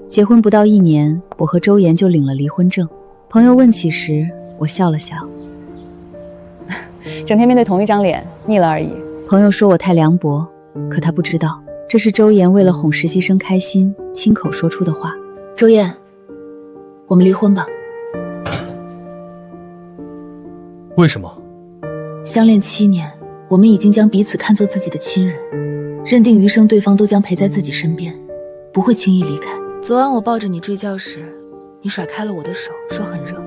结婚不到1年，我和周岩就领了离婚证。朋友问起时，我笑了笑，整天面对同一张脸，腻了而已。朋友说我太凉薄，可他不知道，这是周岩为了哄实习生开心，亲口说出的话。周岩，我们离婚吧。为什么？相恋7年，我们已经将彼此看作自己的亲人，认定余生对方都将陪在自己身边，不会轻易离开。昨晚我抱着你睡觉时，你甩开了我的手，说很热。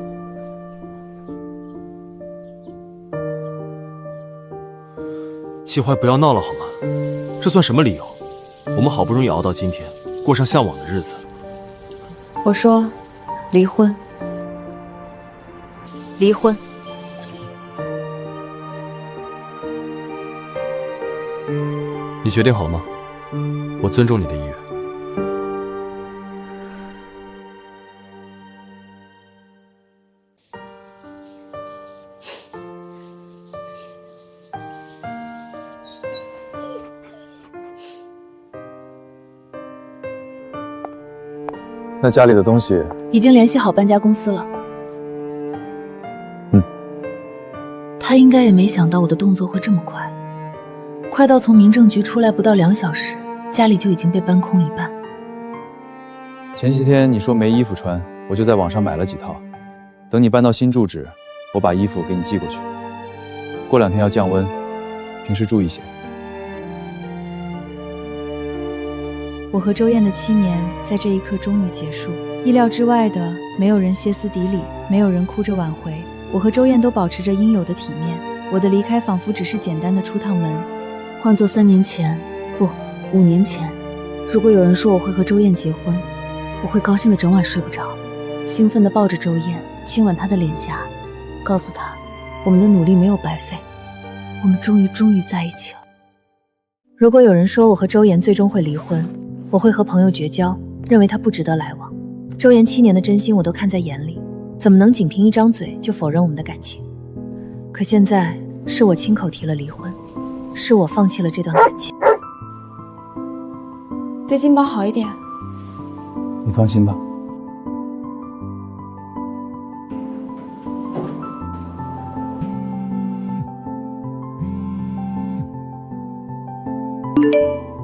季怀，不要闹了好吗？这算什么理由？我们好不容易熬到今天，过上向往的日子。我说，离婚，离婚。你决定好了吗？我尊重你的意愿。那家里的东西已经联系好搬家公司了。他应该也没想到我的动作会这么快，快到从民政局出来不到2小时，家里就已经被搬空一半。前些天你说没衣服穿，我就在网上买了几套，等你搬到新住址，我把衣服给你寄过去。过2天要降温，平时注意些。我和周燕的7年在这一刻终于结束。意料之外的，没有人歇斯底里，没有人哭着挽回。我和周燕都保持着应有的体面。我的离开仿佛只是简单的出趟门。换作3年前，不，5年前，如果有人说我会和周燕结婚，我会高兴的整晚睡不着，兴奋地抱着周燕，亲吻她的脸颊，告诉她，我们的努力没有白费，我们终于在一起了。如果有人说我和周岩最终会离婚，我会和朋友绝交，认为他不值得来往。周岩7年的真心我都看在眼里，怎么能仅凭一张嘴就否认我们的感情？可现在是我亲口提了离婚，是我放弃了这段感情。对金宝好一点。你放心吧。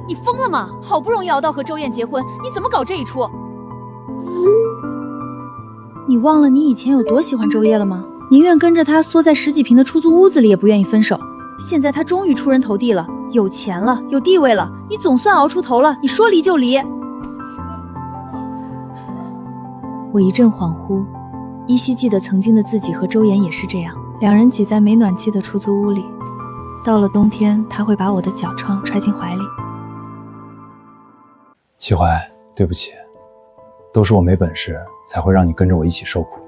你疯了吗？好不容易熬到和周燕结婚，你怎么搞这一出？你忘了你以前有多喜欢周叶了吗？宁愿跟着他缩在10几平的出租屋子里，也不愿意分手。现在他终于出人头地了，有钱了，有地位了，你总算熬出头了，你说离就离。我一阵恍惚，依稀记得曾经的自己和周岩也是这样，两人挤在没暖气的出租屋里，到了冬天，他会把我的脚疮揣进怀里。齐怀，对不起，都是我没本事，才会让你跟着我一起受苦。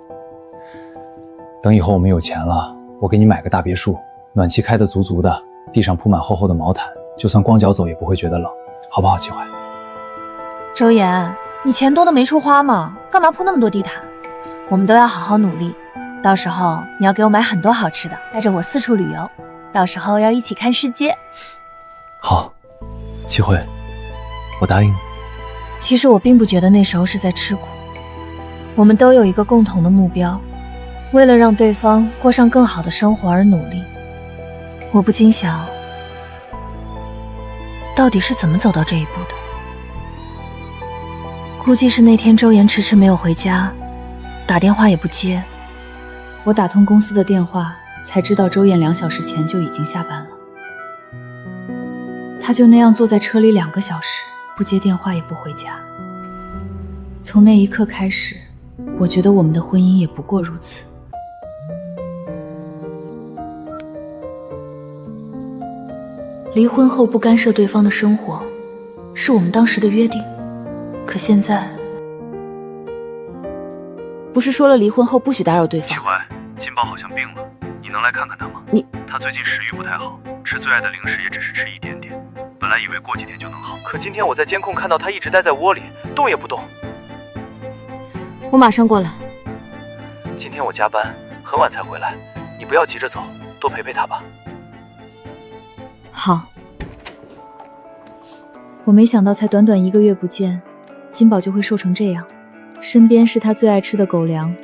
等以后我们有钱了，我给你买个大别墅，暖气开得足足的，地上铺满厚厚的毛毯，就算光脚走也不会觉得冷，好不好，齐怀？周岩，你钱多的没处花吗？干嘛铺那么多地毯？我们都要好好努力，到时候你要给我买很多好吃的，带着我四处旅游，到时候要一起看世界。好，齐慧，我答应你。其实我并不觉得那时候是在吃苦，我们都有一个共同的目标，为了让对方过上更好的生活而努力。我不禁想，到底是怎么走到这一步的？估计是那天周岩迟迟没有回家，打电话也不接。我打通公司的电话，才知道周燕2小时前就已经下班了。他就那样坐在车里2个小时，不接电话也不回家。从那一刻开始，我觉得我们的婚姻也不过如此。离婚后不干涉对方的生活，是我们当时的约定。可现在，不是说了离婚后不许打扰对方？齐怀，金宝好像病了，你能来看看他吗？他最近食欲不太好，吃最爱的零食也只是吃一点点。本来以为过几天就能好，可今天我在监控看到他一直待在窝里，动也不动。我马上过来。今天我加班，很晚才回来，你不要急着走，多陪陪他吧。好。我没想到才短短1个月不见，金宝就会瘦成这样。身边是他最爱吃的狗粮，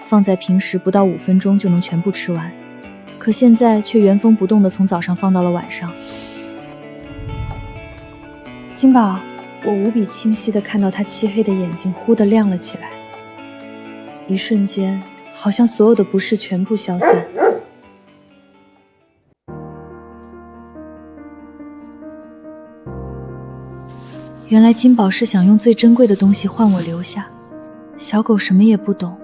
放在平时不到5分钟就能全部吃完，可现在却原封不动地从早上放到了晚上。金宝，我无比清晰地看到他漆黑的眼睛忽地亮了起来，一瞬间，好像所有的不适全部消散。原来金宝是想用最珍贵的东西换我留下。小狗什么也不懂，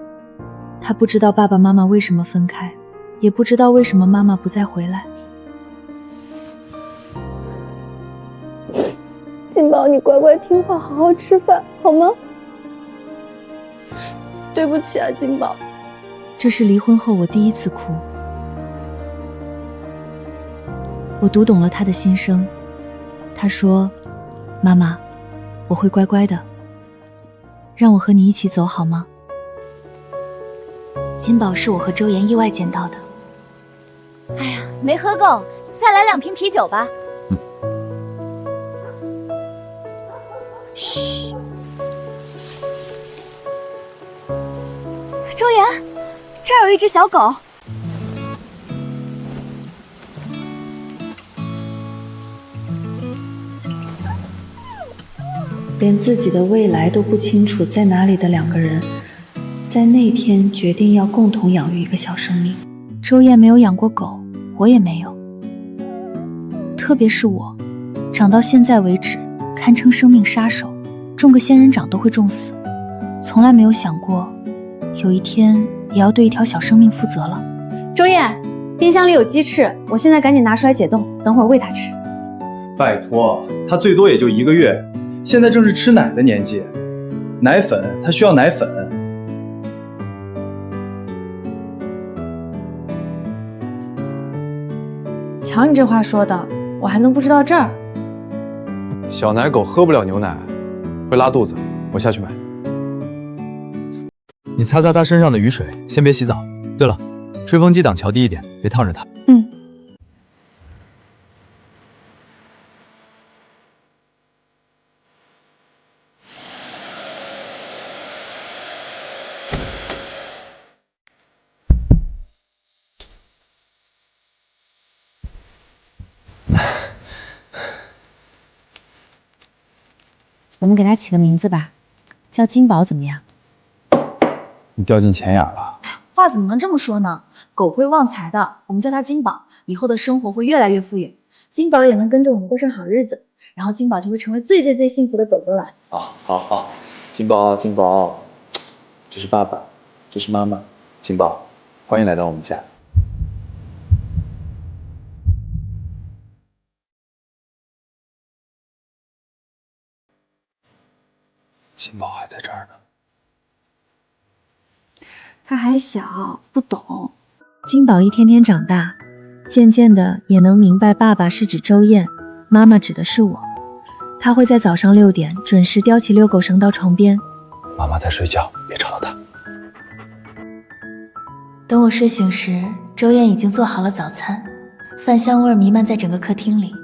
它不知道爸爸妈妈为什么分开，也不知道为什么妈妈不再回来。金宝，你乖乖听话，好好吃饭，好吗？对不起啊，金宝。这是离婚后我第一次哭。我读懂了他的心声。他说：“妈妈，我会乖乖的，让我和你一起走好吗？”金宝是我和周岩意外捡到的。哎呀，没喝够，再来2瓶啤酒吧。嘘。周岩，这儿有一只小狗。连自己的未来都不清楚在哪里的2个人，在那天决定要共同养育一个小生命。周燕没有养过狗，我也没有。特别是我，长到现在为止，堪称生命杀手，中个仙人掌都会重死，从来没有想过，有一天也要对一条小生命负责了。周燕，冰箱里有鸡翅，我现在赶紧拿出来解冻，等会儿喂它吃。拜托，它最多也就1个月，现在正是吃奶的年纪，奶粉它需要奶粉。瞧你这话说的，我还能不知道这儿？小奶狗喝不了牛奶，会拉肚子，我下去买。你擦擦它身上的雨水，先别洗澡。对了，吹风机档调低一点，别烫着它。我们给它起个名字吧，叫金宝怎么样？你掉进钱眼了。话怎么能这么说呢？狗会旺财的，我们叫它金宝，以后的生活会越来越富裕，金宝也能跟着我们过上好日子，然后金宝就会成为最最最幸福的狗狗了。好，金宝，这是爸爸，这是妈妈，金宝，欢迎来到我们家。金宝还在这儿呢。它还小，不懂。金宝一天天长大，渐渐的也能明白爸爸是指周燕，妈妈指的是我。他会在早上6点准时叼起遛狗绳到床边。妈妈在睡觉，别吵到她。等我睡醒时，周燕已经做好了早餐，饭香味弥漫在整个客厅里。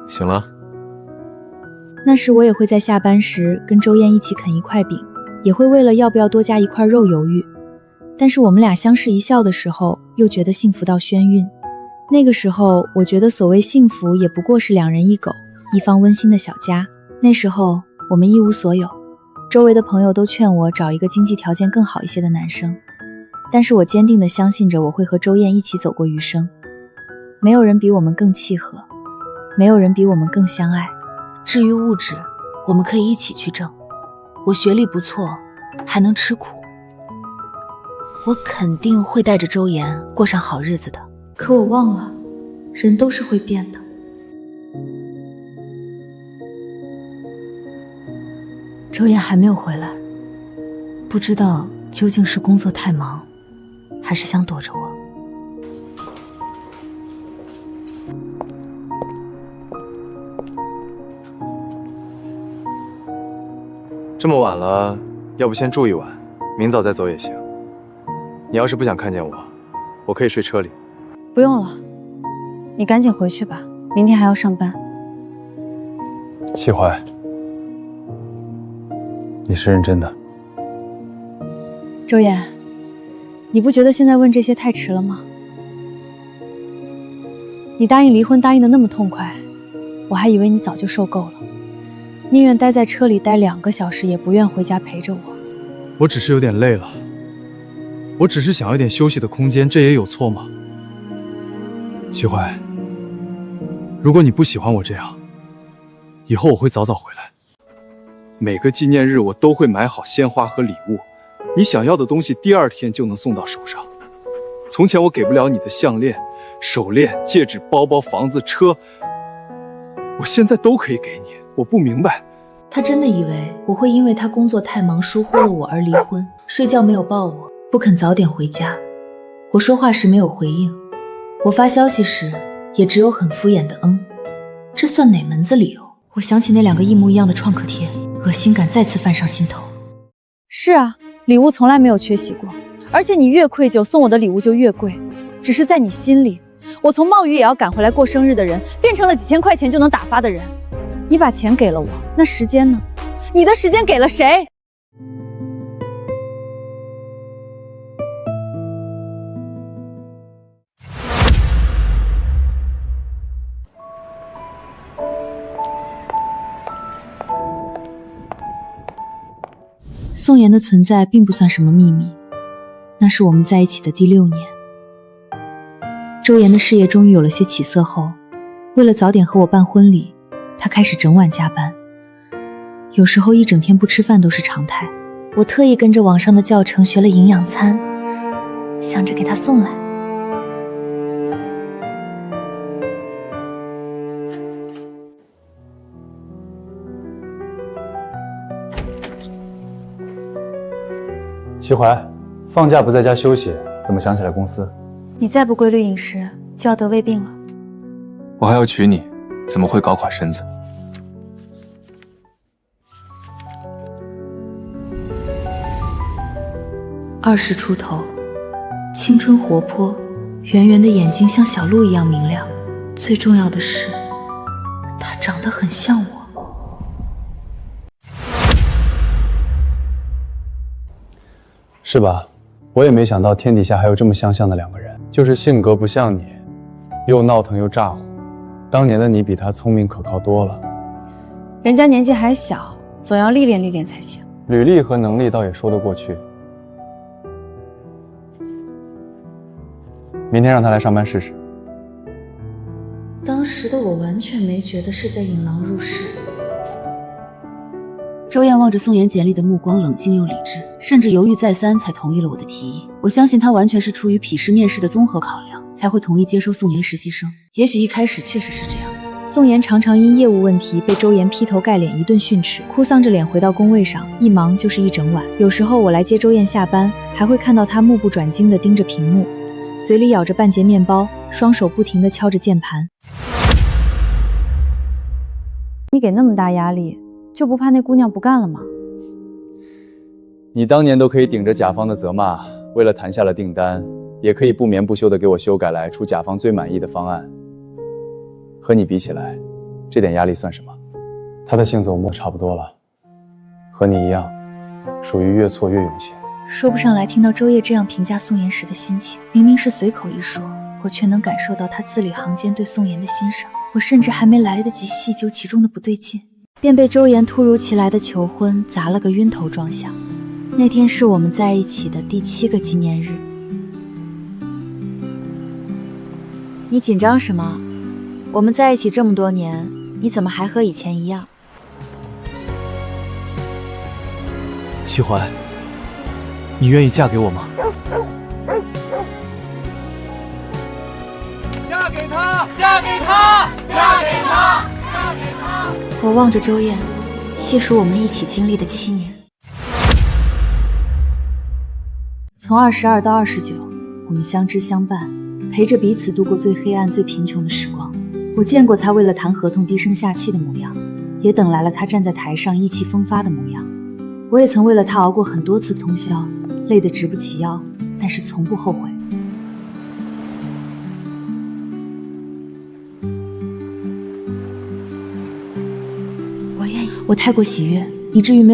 醒了。那时我也会在下班时跟周燕一起啃一块饼，也会为了要不要多加一块肉犹豫。但是我们俩相视一笑的时候，又觉得幸福到眩晕。那个时候，我觉得所谓幸福也不过是2人1狗，一方温馨的小家。那时候我们一无所有，周围的朋友都劝我找一个经济条件更好一些的男生，但是我坚定地相信着我会和周燕一起走过余生。没有人比我们更契合，没有人比我们更相爱。至于物质，我们可以一起去挣。我学历不错，还能吃苦，我肯定会带着周岩过上好日子的。可我忘了，人都是会变的。周岩还没有回来，不知道究竟是工作太忙，还是想躲着我。这么晚了，要不先住一晚，明早再走也行。你要是不想看见我，我可以睡车里。不用了，你赶紧回去吧，明天还要上班。齐淮，你是认真的？周岩，你不觉得现在问这些太迟了吗？你答应离婚答应的那么痛快，我还以为你早就受够了，宁愿待在车里待2个小时，也不愿回家陪着我。我只是有点累了，我只是想要一点休息的空间，这也有错吗？齐淮，如果你不喜欢我这样，以后我会早早回来。每个纪念日我都会买好鲜花和礼物，你想要的东西第2天就能送到手上。从前我给不了你的项链、手链、戒指、包包、房子、车，我现在都可以给你。我不明白，他真的以为我会因为他工作太忙疏忽了我而离婚，睡觉没有抱我，不肯早点回家。我说话时没有回应，我发消息时也只有很敷衍的这算哪门子理由？我想起那2个一模一样的创可贴，恶心感再次泛上心头。是啊，礼物从来没有缺席过，而且你越愧疚，送我的礼物就越贵。只是在你心里，我从冒雨也要赶回来过生日的人，变成了几千块钱就能打发的人。你把钱给了我，那时间呢？你的时间给了谁？宋妍的存在并不算什么秘密，那是我们在一起的第6年。周岩的事业终于有了些起色后，为了早点和我办婚礼，他开始整晚加班，有时候一整天不吃饭都是常态。我特意跟着网上的教程学了营养餐，想着给他送来。齐淮，放假不在家休息，怎么想起来公司？你再不规律饮食，就要得胃病了。我还要娶你，怎么会搞垮身子？20出头，青春活泼，圆圆的眼睛像小鹿一样明亮。最重要的是，她长得很像我。是吧？我也没想到天底下还有这么相像的2个人，就是性格不像你，又闹腾又咋呼。当年的你比他聪明可靠多了。人家年纪还小，总要历练历练才行。履历和能力倒也说得过去。明天让他来上班试试。当时的我完全没觉得是在引狼入室。周燕望着宋妍简历的目光冷静又理智，甚至犹豫再三才同意了我的提议。我相信他完全是出于鄙视面试的综合考量，才会同意接收宋妍实习生。也许一开始确实是这样。宋妍常常因业务问题被周岩劈头盖脸一顿训斥，哭丧着脸回到工位上，一忙就是一整晚。有时候我来接周燕下班，还会看到她目不转睛地盯着屏幕，嘴里咬着半截面包，双手不停地敲着键盘。你给那么大压力，就不怕那姑娘不干了吗？你当年都可以顶着甲方的责骂，为了谈下了订单，也可以不眠不休地给我修改来出甲方最满意的方案。和你比起来，这点压力算什么？他的性子我摸得差不多了，和你一样，属于越挫越勇些。说不上来听到周烨这样评价宋妍时的心情，明明是随口一说，我却能感受到他字里行间对宋妍的欣赏。我甚至还没来得及细究其中的不对劲，便被周岩突如其来的求婚砸了个晕头撞向。那天是我们在一起的第7个纪念日。你紧张什么？我们在一起这么多年，你怎么还和以前一样？齐淮，你愿意嫁给我吗？嫁给他！嫁给他！嫁给他！嫁给他！我望着周燕，细数我们一起经历的7年。从22到29，我们相知相伴，陪着彼此度过最黑暗、最贫穷的时光。我见过他为了谈合同低声下气的模样，也等来了他站在台上意气风发的模样。我也曾为了他熬过很多次通宵，累得直不起腰，但是从不后悔。我太过喜悦，以至于没有。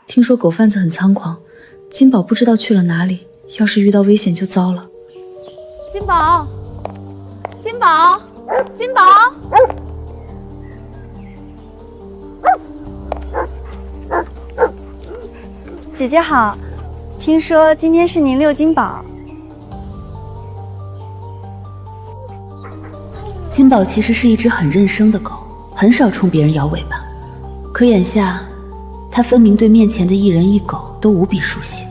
听说狗贩子很猖狂，金宝不知道去了哪里，要是遇到危险就糟了。金宝，金宝，金宝！姐姐好，听说今天是您遛金宝。金宝其实是一只很认生的狗，很少冲别人摇尾巴。可眼下，它分明对面前的一人一狗都无比熟悉，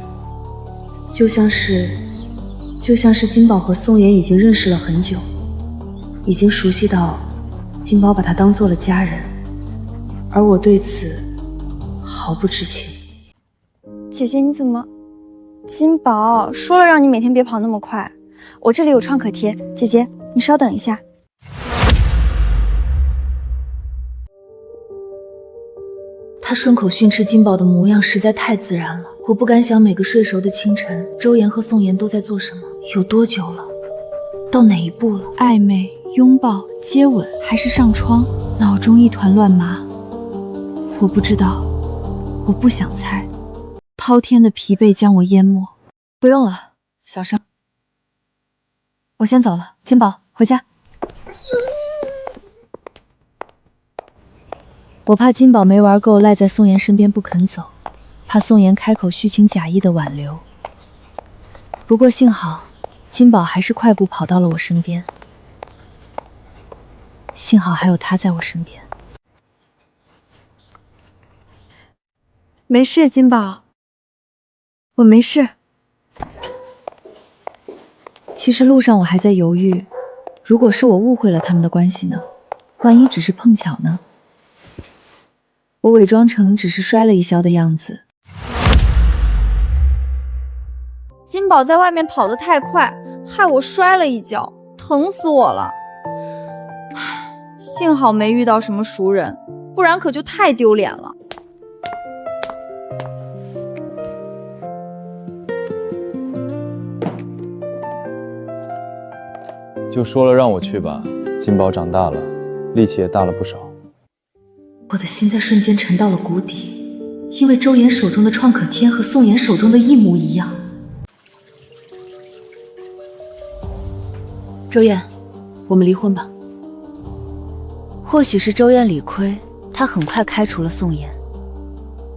就像是金宝和宋妍已经认识了很久，已经熟悉到金宝把它当做了家人，而我对此毫不知情。姐姐你怎么？金宝说了让你每天别跑那么快，我这里有创可贴，姐姐你稍等一下。他顺口训斥金宝的模样实在太自然了，我不敢想每个睡熟的清晨，周岩和宋妍都在做什么，有多久了，到哪一步了？暧昧、拥抱、接吻，还是上床？脑中一团乱麻。我不知道，我不想猜。滔天的疲惫将我淹没。不用了，小生，我先走了。金宝，回家。我怕金宝没玩够，赖在宋妍身边不肯走，怕宋妍开口虚情假意的挽留。不过幸好，金宝还是快步跑到了我身边。幸好还有他在我身边。没事，金宝，我没事。其实路上我还在犹豫，如果是我误会了他们的关系呢？万一只是碰巧呢？我伪装成只是摔了一跤的样子。金宝在外面跑得太快，害我摔了一跤，疼死我了。幸好没遇到什么熟人，不然可就太丢脸了。就说了让我去吧。金宝长大了，力气也大了不少。我的心在瞬间沉到了谷底，因为周岩手中的创可贴和宋妍手中的一模一样。周燕，我们离婚吧。或许是周燕理亏，她很快开除了宋妍。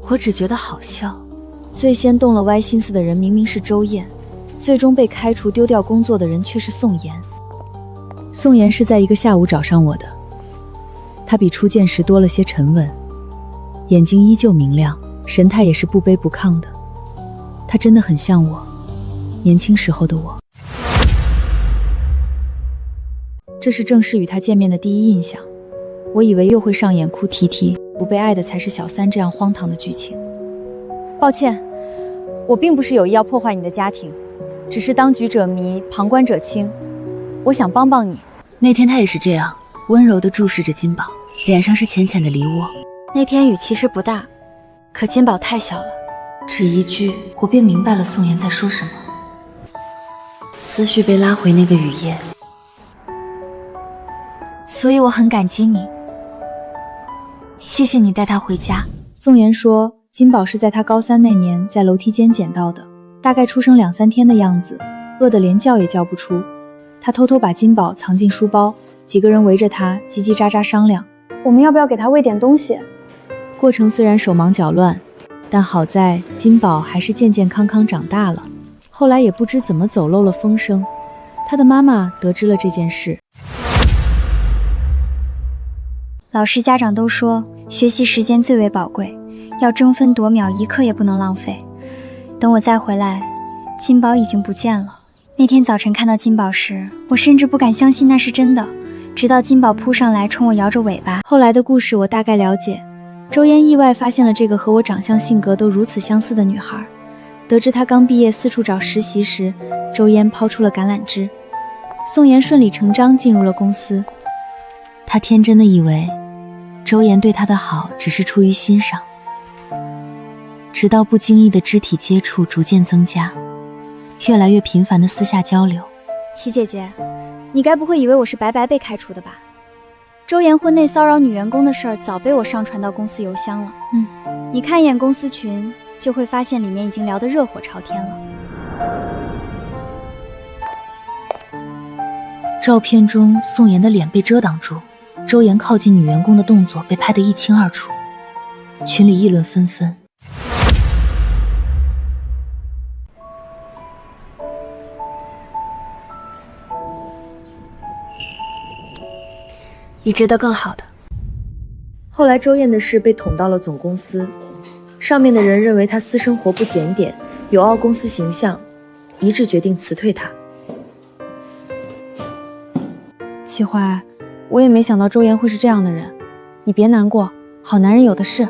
我只觉得好笑，最先动了歪心思的人明明是周燕，最终被开除丢掉工作的人却是宋妍。宋妍是在一个下午找上我的，她比初见时多了些沉稳，眼睛依旧明亮，神态也是不卑不亢的。她真的很像我，年轻时候的我。这是正式与她见面的第一印象，我以为又会上演哭啼啼，不被爱的才是小三这样荒唐的剧情。抱歉，我并不是有意要破坏你的家庭，只是当局者迷，旁观者清。我想帮帮你。那天他也是这样，温柔地注视着金宝，脸上是浅浅的梨涡。那天雨其实不大，可金宝太小了。只一句，我便明白了宋妍在说什么。思绪被拉回那个雨夜。所以我很感激你，谢谢你带他回家。宋妍说，金宝是在他高3那年在楼梯间捡到的，大概出生2、3天的样子，饿得连叫也叫不出。他偷偷把金宝藏进书包，几个人围着他叽叽喳喳商量，我们要不要给他喂点东西？过程虽然手忙脚乱，但好在金宝还是健健康康长大了。后来也不知怎么走漏了风声，他的妈妈得知了这件事。老师家长都说，学习时间最为宝贵，要争分夺秒，一刻也不能浪费。等我再回来，金宝已经不见了。那天早晨看到金宝时，我甚至不敢相信那是真的，直到金宝扑上来冲我摇着尾巴。后来的故事我大概了解，周嫣意外发现了这个和我长相性格都如此相似的女孩。得知她刚毕业四处找实习时，周嫣抛出了橄榄枝，宋妍顺理成章进入了公司。她天真的以为周岩对她的好只是出于欣赏，直到不经意的肢体接触逐渐增加，越来越频繁的私下交流。齐姐姐，你该不会以为我是白白被开除的吧？周岩婚内骚扰女员工的事儿早被我上传到公司邮箱了。你看一眼公司群，就会发现里面已经聊得热火朝天了。照片中宋妍的脸被遮挡住，周岩靠近女员工的动作被拍得一清二楚，群里议论纷纷。你值得更好的。后来周燕的事被捅到了总公司，上面的人认为她私生活不检点，有傲公司形象，一致决定辞退她。齐淮，我也没想到周岩会是这样的人，你别难过，好男人有的是。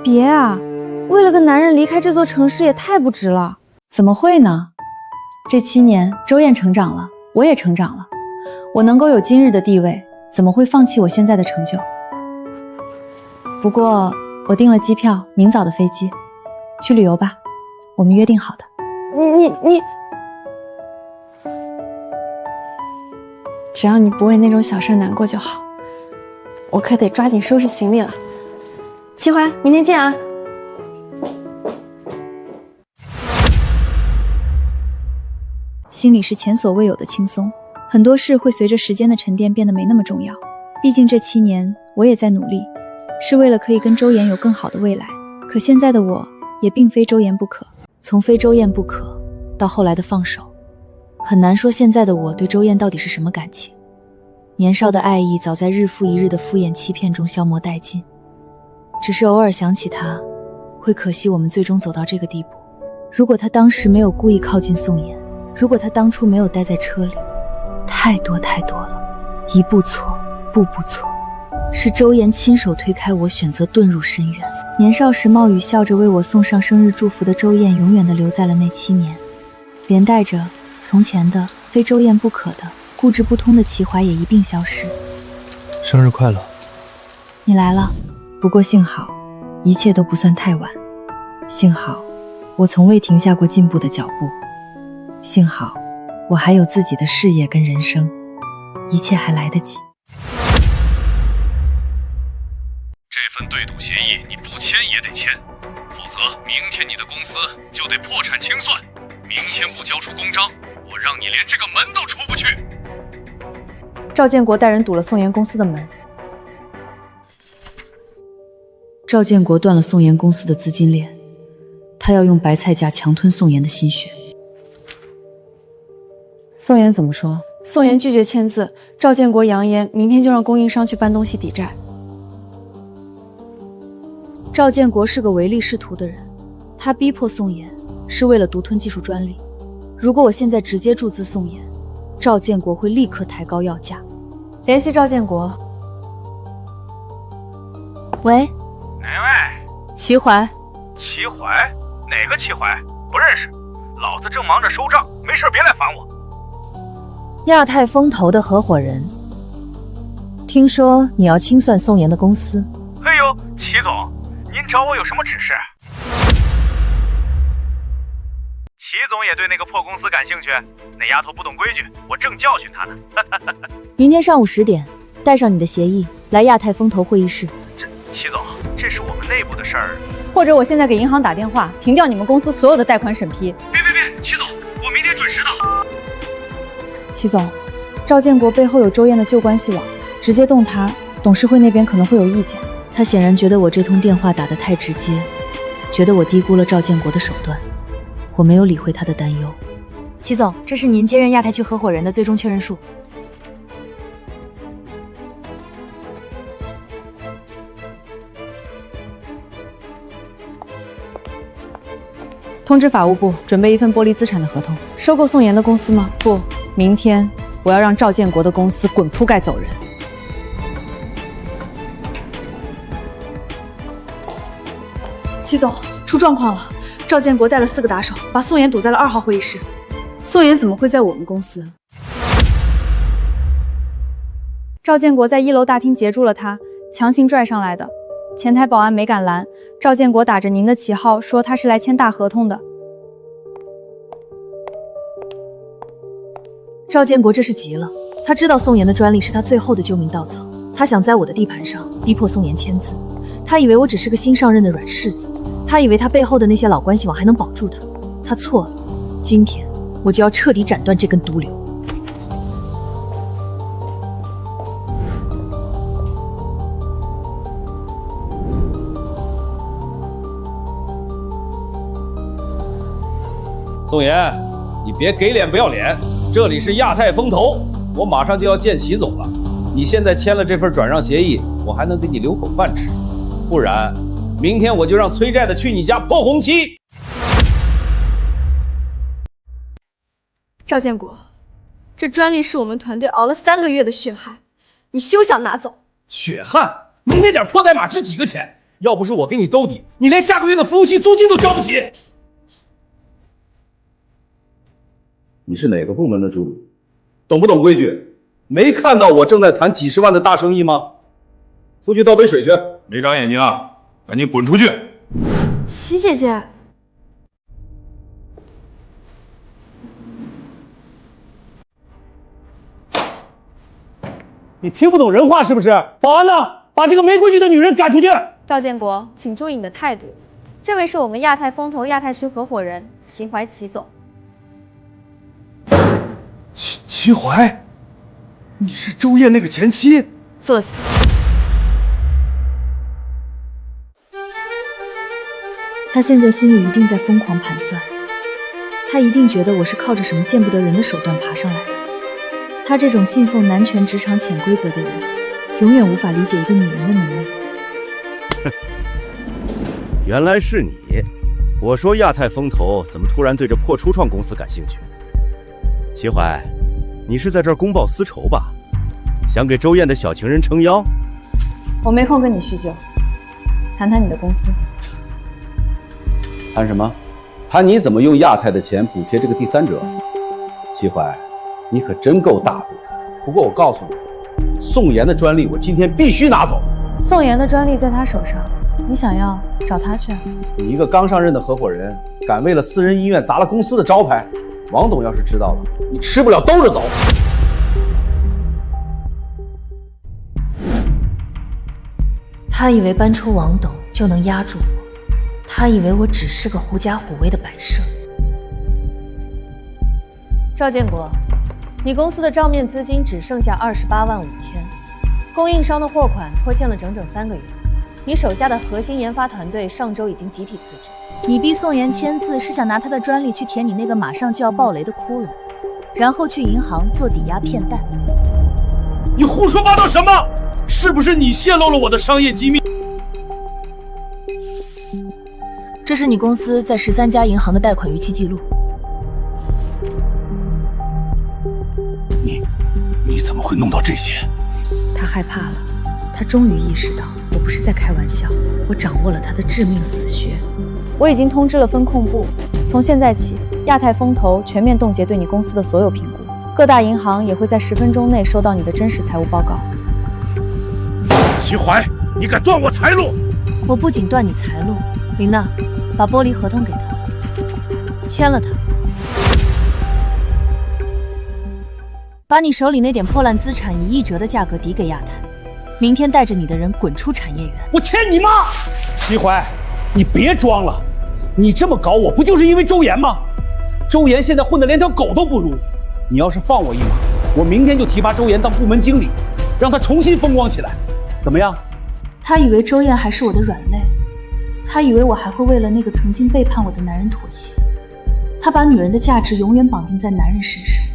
别啊，为了个男人离开这座城市也太不值了。怎么会呢？这7年，周燕成长了，我也成长了，我能够有今日的地位，怎么会放弃我现在的成就？不过，我订了机票，明早的飞机，去旅游吧，我们约定好的。你，只要你不为那种小事难过就好，我可得抓紧收拾行李了。齐淮，明天见啊！心里是前所未有的轻松，很多事会随着时间的沉淀变得没那么重要。毕竟这7年我也在努力，是为了可以跟周岩有更好的未来。可现在的我也并非周岩不可，从非周燕不可到后来的放手，很难说现在的我对周燕到底是什么感情。年少的爱意早在日复一日的敷衍欺骗中消磨殆尽，只是偶尔想起他，会可惜我们最终走到这个地步。如果他当时没有故意靠近宋妍，如果他当初没有待在车里，太多太多了，一步错，步步错。是周岩亲手推开我，选择遁入深渊。年少时冒雨笑着为我送上生日祝福的周燕，永远地留在了那7年，连带着从前的非周燕不可的固执不通的齐淮也一并消失。生日快乐！你来了，不过幸好一切都不算太晚，幸好我从未停下过进步的脚步，幸好我还有自己的事业跟人生，一切还来得及。这份对赌协议你不签也得签，否则明天你的公司就得破产清算。明天不交出公章，我让你连这个门都出不去。赵建国带人堵了宋妍公司的门。赵建国断了宋妍公司的资金链，他要用白菜价强吞宋妍的心血。宋妍怎么说？宋妍拒绝签字，赵建国扬言明天就让供应商去搬东西抵债。赵建国是个唯利是图的人，他逼迫宋妍是为了独吞技术专利。如果我现在直接注资宋妍，赵建国会立刻抬高要价。联系赵建国。喂，哪位？齐淮。齐淮？哪个齐淮？不认识。老子正忙着收账，没事别来烦我。亚太风投的合伙人，听说你要清算宋妍的公司。哎呦，齐总，您找我有什么指示？齐总也对那个破公司感兴趣，那丫头不懂规矩，我正教训她呢。明天上午10点，带上你的协议来亚太风投会议室。齐总，这是我们内部的事儿。或者我现在给银行打电话，停掉你们公司所有的贷款审批。别，齐总，我明天准时到。齐总，赵建国背后有周燕的旧关系网，直接动他，董事会那边可能会有意见。他显然觉得我这通电话打得太直接，觉得我低估了赵建国的手段。我没有理会他的担忧，齐总，这是您接任亚太区合伙人的最终确认书。通知法务部准备一份剥离资产的合同。收购宋妍的公司吗？不，明天我要让赵建国的公司滚铺盖走人。齐总，出状况了！赵建国带了4个打手，把宋妍堵在了2号会议室。宋妍怎么会在我们公司？赵建国在1楼大厅截住了他，强行拽上来的。前台保安没敢拦，赵建国打着您的旗号说他是来签大合同的。赵建国这是急了，他知道宋妍的专利是他最后的救命稻草，他想在我的地盘上逼迫宋妍签字。他以为我只是个新上任的软柿子，他以为他背后的那些老关系网还能保住他，他错了。今天我就要彻底斩断这根毒瘤。宋妍，你别给脸不要脸，这里是亚太风投，我马上就要见齐总了。你现在签了这份转让协议，我还能给你留口饭吃，不然明天我就让催债的去你家破红漆。赵建国，这专利是我们团队熬了3个月的血汗，你休想拿走。血汗？你那点破代码值几个钱？要不是我给你兜底，你连下个月的服务器租金都交不起。你是哪个部门的助理？懂不懂规矩？没看到我正在谈几10万的大生意吗？出去倒杯水去。没长眼睛啊，赶紧滚出去！齐姐姐，你听不懂人话是不是？保安呢？把这个没规矩的女人赶出去！赵建国，请注意你的态度。这位是我们亚太风投亚太区合伙人齐怀齐总。齐怀，你是周燕那个前妻？坐下。他现在心里一定在疯狂盘算，他一定觉得我是靠着什么见不得人的手段爬上来的。他这种信奉男权职场潜规则的人，永远无法理解一个女人的能力。原来是你！我说亚太风投怎么突然对这破初创公司感兴趣？齐怀，你是在这儿公报私仇吧？想给周燕的小情人撑腰？我没空跟你叙旧，谈谈你的公司。谈什么？谈你怎么用亚太的钱补贴这个第三者。齐怀，你可真够大度的。不过我告诉你，宋妍的专利我今天必须拿走。宋妍的专利在他手上，你想要找他去？你一个刚上任的合伙人，敢为了私人医院砸了公司的招牌，王董要是知道了，你吃不了兜着走。他以为搬出王董就能压住我，他以为我只是个狐假虎威的摆设。赵建国，你公司的账面资金只剩下28万5千，供应商的货款拖欠了整整3个月。你手下的核心研发团队上周已经集体辞职。你逼宋妍签字是想拿他的专利去填你那个马上就要爆雷的窟窿，然后去银行做抵押骗贷。你胡说八道什么？是不是你泄露了我的商业机密？这是你公司在13家银行的贷款逾期记录。你怎么会弄到这些？他害怕了，他终于意识到我不是在开玩笑，我掌握了他的致命死穴。我已经通知了风控部，从现在起，亚太风投全面冻结对你公司的所有评估，各大银行也会在10分钟内收到你的真实财务报告。齐怀，你敢断我财路？我不仅断你财路，林娜，把剥离合同给他，签了它，把你手里那点破烂资产以1折的价格抵给亚太，明天带着你的人滚出产业园。我签你妈！齐怀，你别装了，你这么搞我不就是因为周岩吗？周岩现在混得连条狗都不如，你要是放我一马，我明天就提拔周岩当部门经理，让他重新风光起来，怎么样？他以为周燕还是我的软肋，他以为我还会为了那个曾经背叛我的男人妥协，他把女人的价值永远绑定在男人身上。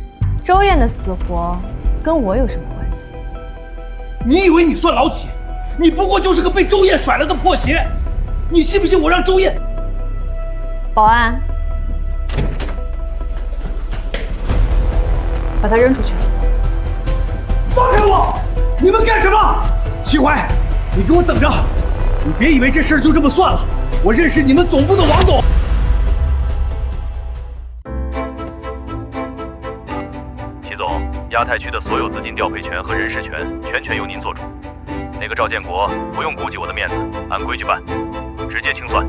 周燕的死活跟我有什么关系？你以为你算老几？你不过就是个被周燕甩了的破鞋。你信不信我让周燕？保安，把他扔出去。放开我！你们干什么？齐怀，你给我等着！你别以为这事就这么算了。我认识你们总部的王总。齐总，亚太区的所有资金调配权和人事权全权由您做主。那个赵建国不用顾及我的面子，按规矩办，直接清算。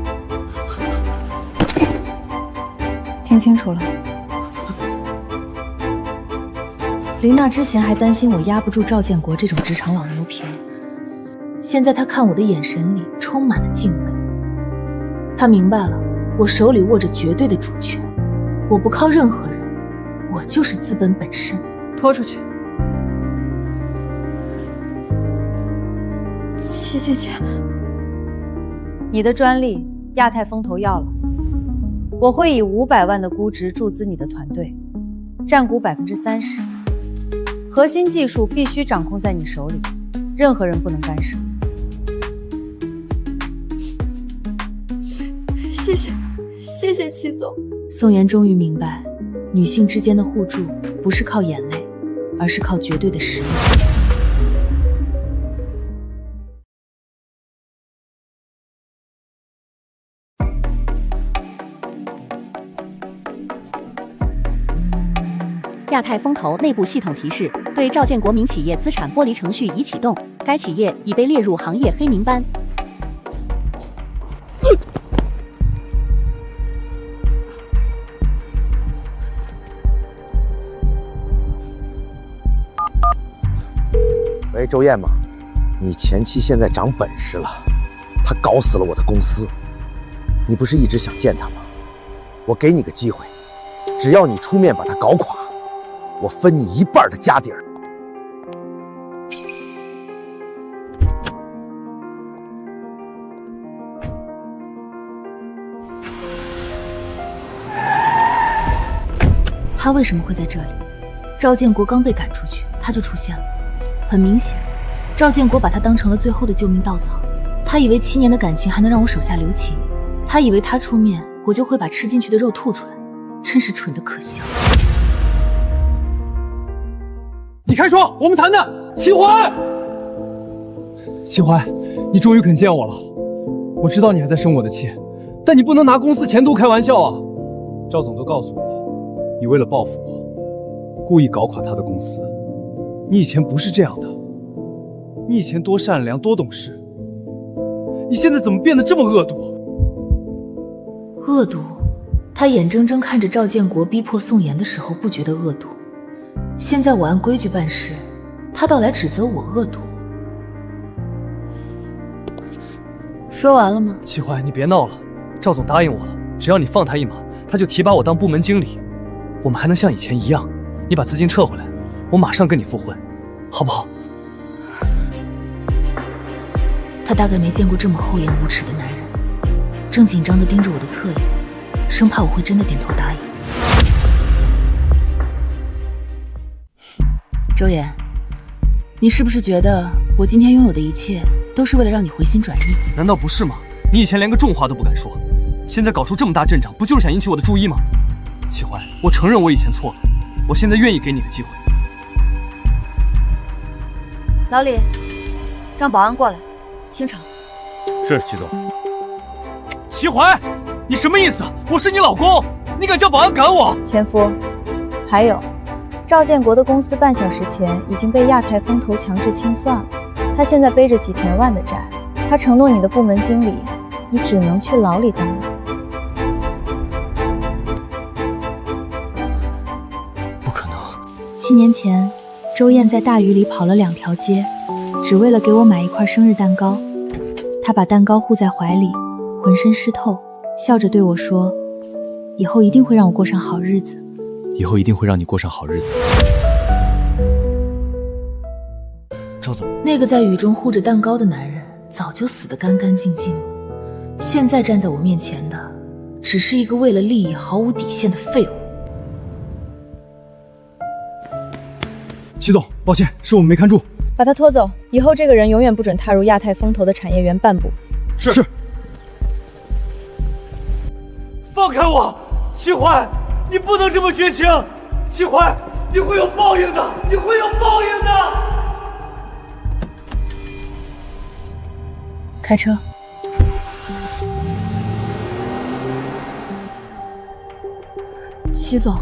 听清楚了，林娜之前还担心我压不住赵建国这种职场老牛皮，现在她看我的眼神里充满了敬畏。她明白了，我手里握着绝对的主权，我不靠任何人，我就是资本本身。拖出去。齐姐姐，你的专利亚太风投要了，我会以500万的估值注资你的团队，占股30%，核心技术必须掌控在你手里，任何人不能干涉。谢谢齐总。宋妍终于明白，女性之间的互助不是靠眼泪，而是靠绝对的实力。亚太风投内部系统提示：对赵建国民企业资产剥离程序已启动，该企业已被列入行业黑名单。喂，周燕吗？你前妻现在长本事了，她搞死了我的公司。你不是一直想见她吗？我给你个机会，只要你出面把她搞垮，我分你1半的家底儿。他为什么会在这里？赵建国刚被赶出去，他就出现了。很明显，赵建国把他当成了最后的救命稻草。他以为7年的感情还能让我手下留情，他以为他出面，我就会把吃进去的肉吐出来，真是蠢得可笑。你开说，我们谈谈。齐怀，齐怀，你终于肯见我了。我知道你还在生我的气，但你不能拿公司前途开玩笑啊！赵总都告诉我，你为了报复我，故意搞垮他的公司。你以前不是这样的，你以前多善良多懂事，你现在怎么变得这么恶毒？恶毒？他眼睁睁看着赵建国逼迫宋妍的时候不觉得恶毒，现在我按规矩办事，他倒来指责我恶毒。说完了吗？齐怀，你别闹了，赵总答应我了，只要你放他一马，他就提拔我当部门经理，我们还能像以前一样。你把资金撤回来，我马上跟你复婚，好不好？他大概没见过这么厚颜无耻的男人，正紧张地盯着我的侧脸，生怕我会真的点头答应。周妍，你是不是觉得我今天拥有的一切都是为了让你回心转意？难道不是吗？你以前连个重话都不敢说，现在搞出这么大阵仗，不就是想引起我的注意吗？齐怀，我承认我以前错了，我现在愿意给你个机会。老李，让保安过来，清场。是，齐总。齐怀，你什么意思？我是你老公，你敢叫保安赶我？前夫，还有，赵建国的公司半小时前已经被亚太风投强制清算了，他现在背着几10万的债，他承诺你的部门经理，你只能去牢里待了。不可能！7年前，周燕在大雨里跑了2条街，只为了给我买一块生日蛋糕。她把蛋糕护在怀里，浑身湿透，笑着对我说：“以后一定会让我过上好日子。”以后一定会让你过上好日子。赵总，那个在雨中护着蛋糕的男人早就死得干干净净了，现在站在我面前的只是一个为了利益毫无底线的废物。齐总，抱歉，是我们没看住。把他拖走，以后这个人永远不准踏入亚太风投的产业园半步。是。放开我，齐怀，你不能这么绝情，齐怀，你会有报应的，你会有报应的。开车。齐总，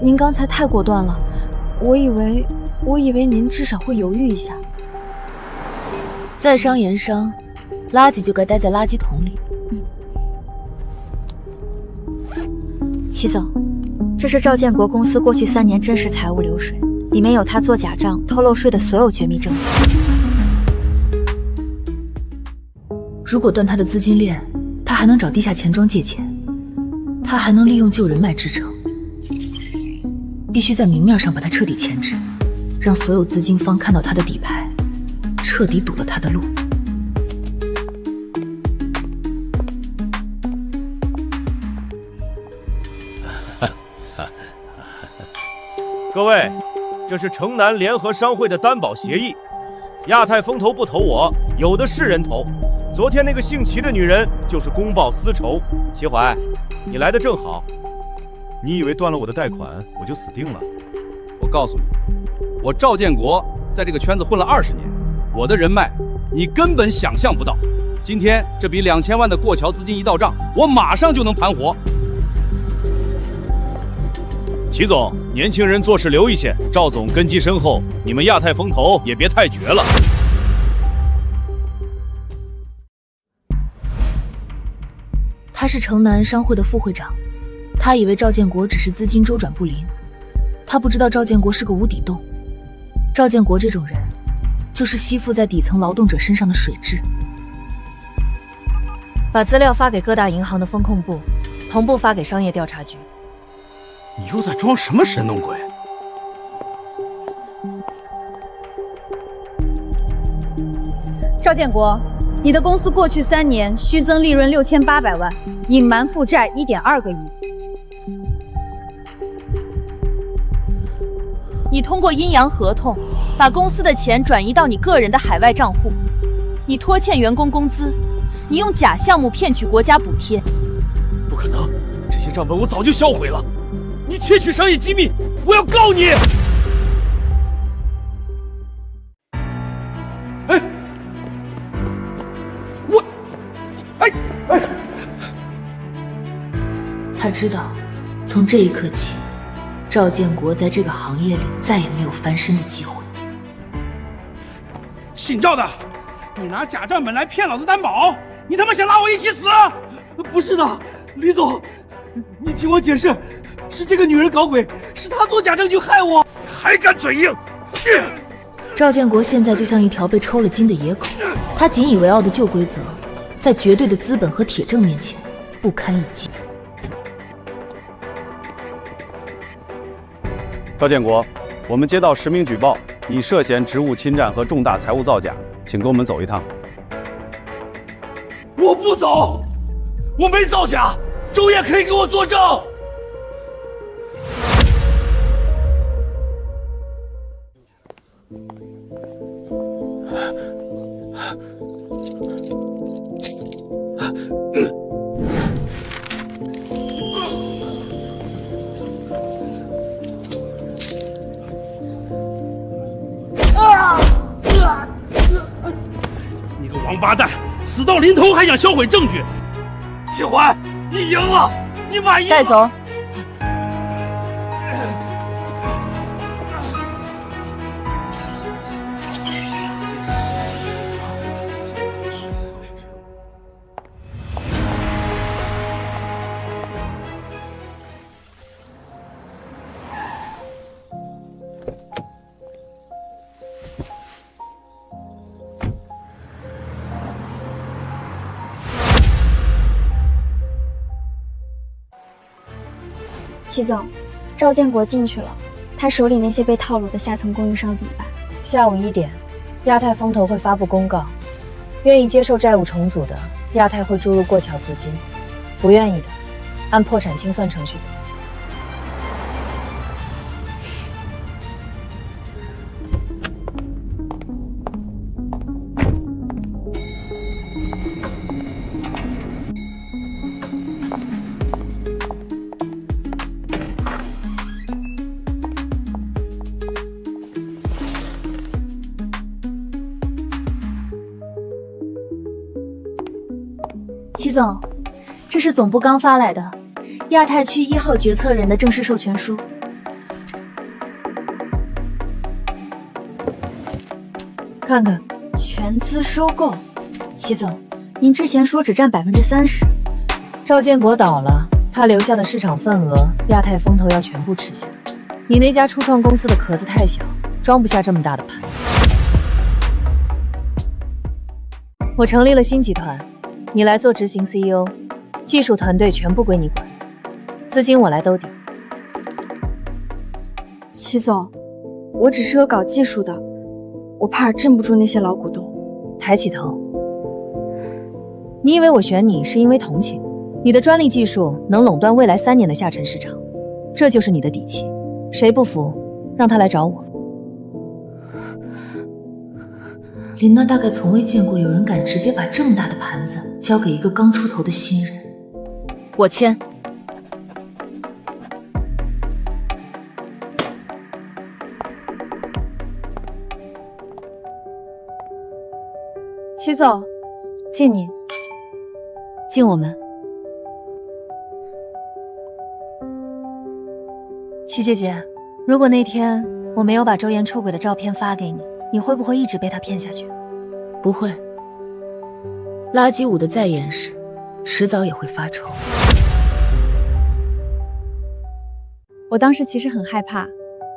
您刚才太果断了，我以为您至少会犹豫一下。在商言商，垃圾就该待在垃圾桶里。齐总，这是赵建国公司过去3年真实财务流水，里面有他做假账、偷漏税的所有绝密证据。如果断他的资金链，他还能找地下钱庄借钱，他还能利用旧人脉支撑。必须在明面上把他彻底钳制，让所有资金方看到他的底牌，彻底堵了他的路。各位，这是城南联合商会的担保协议，亚太风投不投我，有的是人投。昨天那个姓齐的女人就是公报私仇。齐怀，你来的正好。你以为断了我的贷款，我就死定了？我告诉你，我赵建国在这个圈子混了20年，我的人脉你根本想象不到。今天这笔2000万的过桥资金一到账，我马上就能盘活。齐总，年轻人做事留一线，赵总根基深厚，你们亚太风投也别太绝了。他是城南商会的副会长，他以为赵建国只是资金周转不灵，他不知道赵建国是个无底洞。赵建国这种人，就是吸附在底层劳动者身上的水蛭。把资料发给各大银行的风控部，同步发给商业调查局。你又在装什么神弄鬼？赵建国，你的公司过去3年虚增利润6800万，隐瞒负债1.2个亿。你通过阴阳合同，把公司的钱转移到你个人的海外账户。你拖欠员工工资，你用假项目骗取国家补贴。不可能，这些账本我早就销毁了。你窃取商业机密，我要告你！哎，他知道，从这一刻起，赵建国在这个行业里再也没有翻身的机会。姓赵的，你拿假账本来骗老子担保，你他妈想拉我一起死？不是的，李总，你听我解释。是这个女人搞鬼，是她做假证据害我，还敢嘴硬！赵建国现在就像一条被抽了筋的野狗，他引以为傲的旧规则，在绝对的资本和铁证面前不堪一击。赵建国，我们接到实名举报，你涉嫌职务侵占和重大财务造假，请跟我们走一趟。我不走，我没造假，周烨可以给我作证。你个王八蛋，死到临头还想销毁证据！齐怀，你赢了，你满意吗？带走。齐总，赵建国进去了，他手里那些被套路的下层供应商怎么办？下午1点，亚太风投会发布公告，愿意接受债务重组的，亚太会注入过桥资金，不愿意的，按破产清算程序走。齐总，这是总部刚发来的亚太区1号决策人的正式授权书。看看，全资收购。齐总，您之前说只占30%，赵建国倒了，他留下的市场份额，亚太风投要全部吃下。你那家初创公司的壳子太小，装不下这么大的盘子。我成立了新集团。你来做执行 CEO， 技术团队全部归你管，资金我来兜底。齐总，我只是个搞技术的，我怕镇不住那些老股东。抬起头。你以为我选你是因为同情？你的专利技术能垄断未来3年的下沉市场，这就是你的底气。谁不服，让他来找我。林娜大概从未见过有人敢直接把这么大的盘子交给一个刚出头的新人。我签。齐总，敬您。敬我们。齐姐姐，如果那天我没有把周岩出轨的照片发给你，你会不会一直被他骗下去？不会，垃圾舞的再严实，迟早也会发臭。我当时其实很害怕，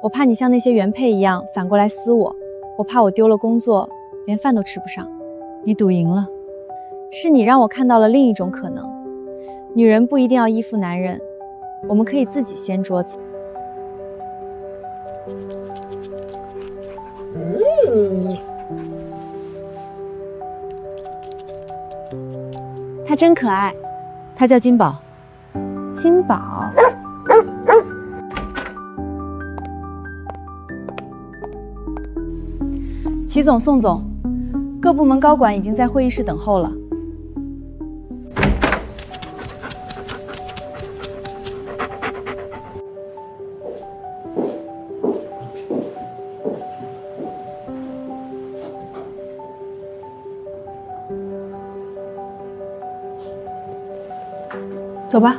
我怕你像那些原配一样反过来撕我，我怕我丢了工作，连饭都吃不上。你赌赢了，是你让我看到了另一种可能。女人不一定要依附男人，我们可以自己掀桌子。他真可爱，他叫金宝。金宝。齐总、宋总，各部门高管已经在会议室等候了。走吧。